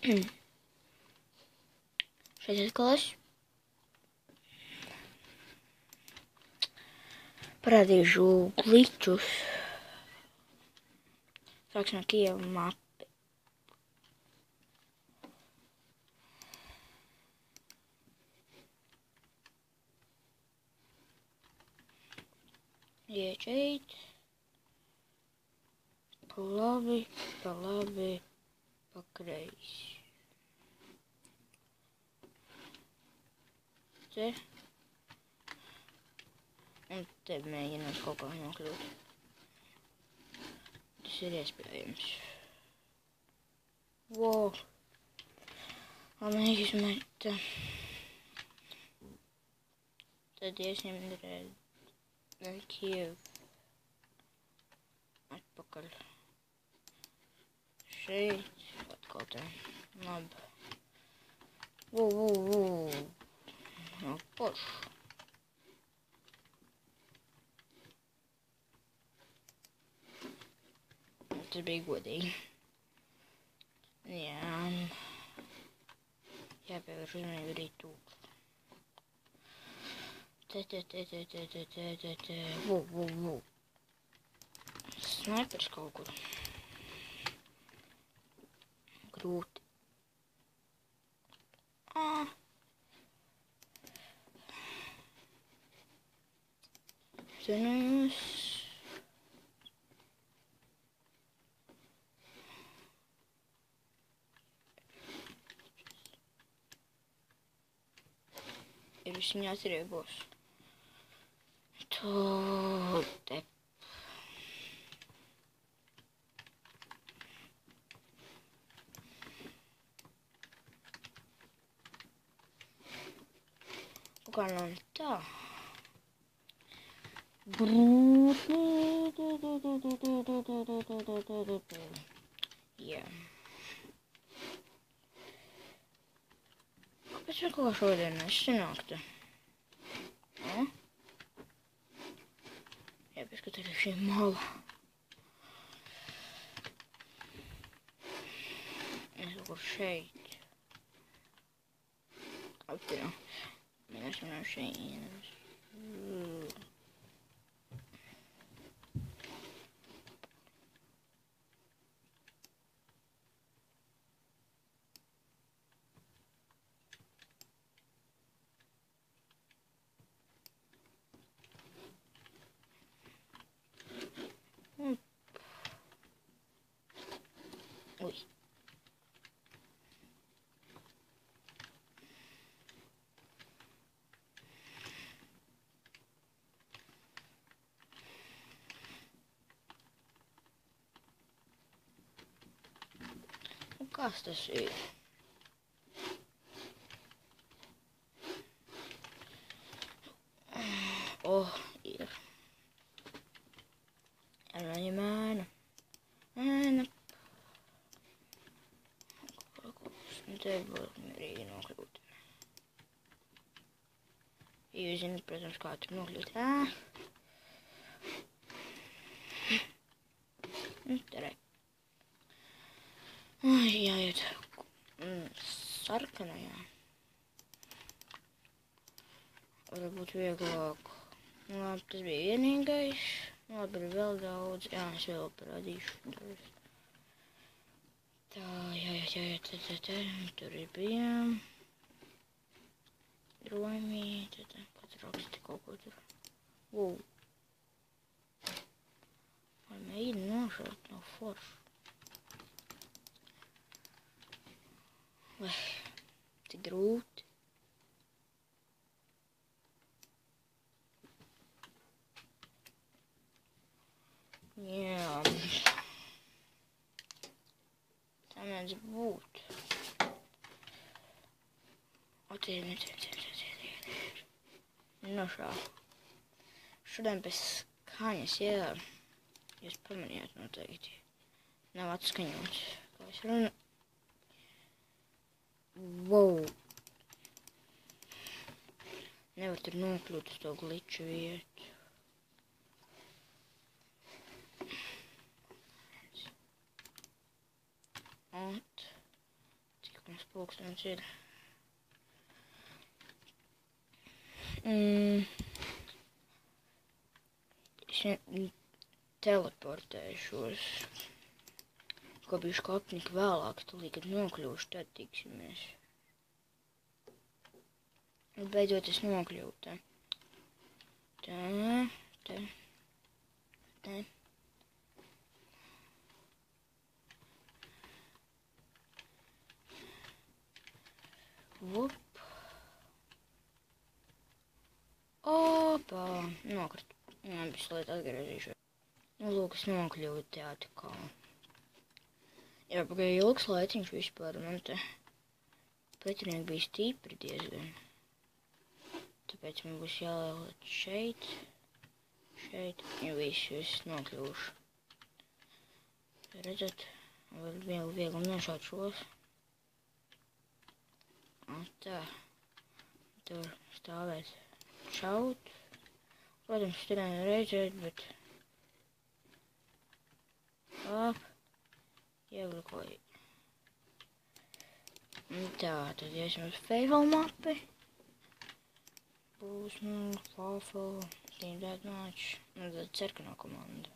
Šeit atkal es parādīšu gličus. Sāksim ar Kieva mapi. Iet šeit. Pa labi, pa kreisi. Te. Un te mēģināt kaut kā nokļūt. Tas ir iespējams. Wow. Mēģināsim te. Tad iesim Kievu. Atpakaļ. Šeit. Atkal te. Labi. No pošu. Tas bija godīgi. Jā. Jāpievērš uzmanību arī tur. Snaipers kaut kur. Grūti. Zinājos. Ir visiņā atriebos. Te. Kā nav tā. Jā. Kāpēc man kaut kā šodien nesanāktu? Jāpieskatīt šī mala. Es kaut kur šeit. Aptirā. Mēs runājam šeit. Ui. Kas tas ir? Ir. Mēna. Te būs mierīgi nokļūt. Jūs zināt, protams, kā tur nokļūt. Te. Jāiet sarkanajā. Varbūt vieglāk. Labi, tas bija vienīgais. Labi, ir vēl daudz. Jā, es vēl parādīšu. Tā, jāiet, te. Tur ir bijām. Dromī, te. Kāds raksti kaut ko tur. Vai mēģina nošaut no foršu. Vai, tik grūti. Jā. Tā mēdz būt. Nošāv. Šodien pēc skaņas, jā. Jūs pamanījāt noteikti. Nav atskaņots. Kā es runu. Wow. Nevar tur nokļūt uz to gliču vietu. Cik pulkstens ir. Es teleportēšos. Ko bišķi kopnika vēlāk, tūlīt, kad nokļūšu, tad tiksimies. Beidzot es nokļuvu te. Te. Vup. Opa. Nokritu. Jā, bišķi atgriezīšos. Nu, lūk, es nokļuvu te atkal. Jā, pagāja ilgs laiciņš vispār, man te pretinieki bija stipri diezgan. Tāpēc man būs jāliek šeit, ja viss nokļūšu. Redzat, viegli nošaut šos. Tā, tur stāvēt šaut. Protams, tur nereizēt, bet... Ieglikoju. Tā, tad iesim uz Fable mapi. Būs, Fable, Team Deathmatch, un tad sarkanā komanda.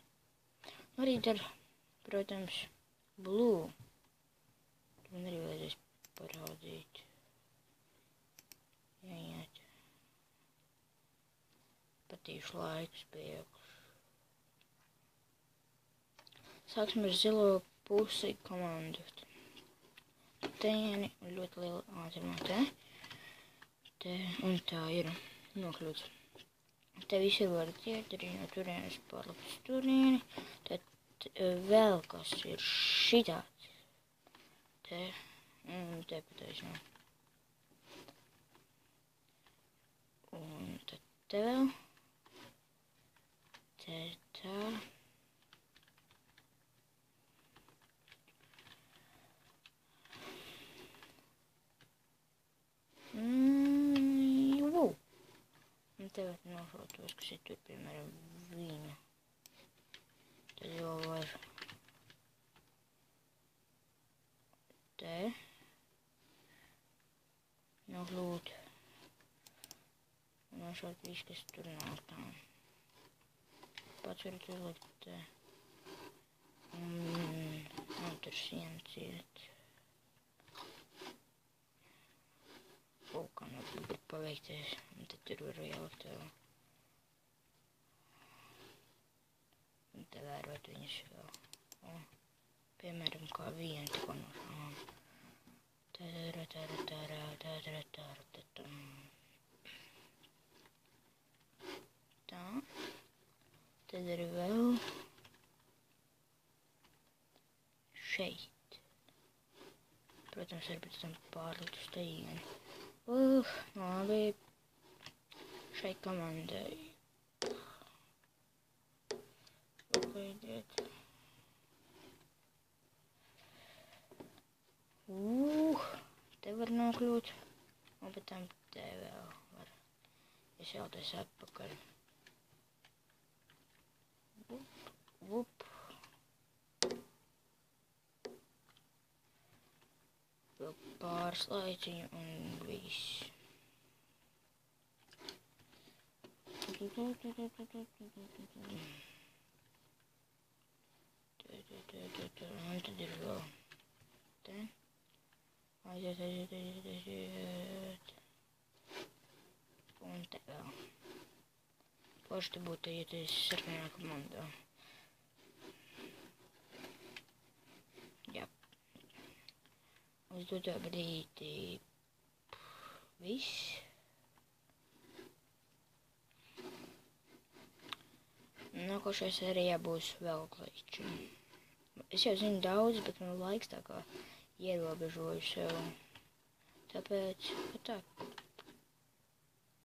Arī dar, protams, Blue. Man arī vajadzēs parādīt. Jāiet. Patīšu laikus biegus. Sāksim ar zilo pusi komandu. Teņieni ļoti liela ātrumā te. Un tā ir nokļūts. Te visi varat iet arī no turienes pārlikt uz turieni. Tad vēl kas ir šitāds. Te pataisnā. Un tad te vēl. Te tā. Un tagad nošautos, kas ir tur, piemēram, viņa. Tad jau var te nokļūt un nošaut visu, kas tur nav tā. Pats varat uzlikt te. Un tur siena ciet. Kā nav paveikties, un tad tur var ielikt vēl. Un te vērot viņus vēl. Piemēram, kā vienu tikko no šām. Tā. Tad arī vēl šeit. Protams, var pēc tam pārlikt uz tejieni. Labi. Šai komandai. Pagaidiet. Te var nokļūt. Un pēc tam te vēl var izšauties atpakaļ. Vup. Vēl pāris laiciņu un viss. Un tad ir vēl te. Aiziet. Un te vēl. Forši te būtu ieties sarkanajā komandā. Jā. Uz doto brīdi viss. Nākošajā sērijā būs vēl kliķi. Es jau zinu daudz, bet man laiks tā kā ierobežoju sev. Tāpēc, tā.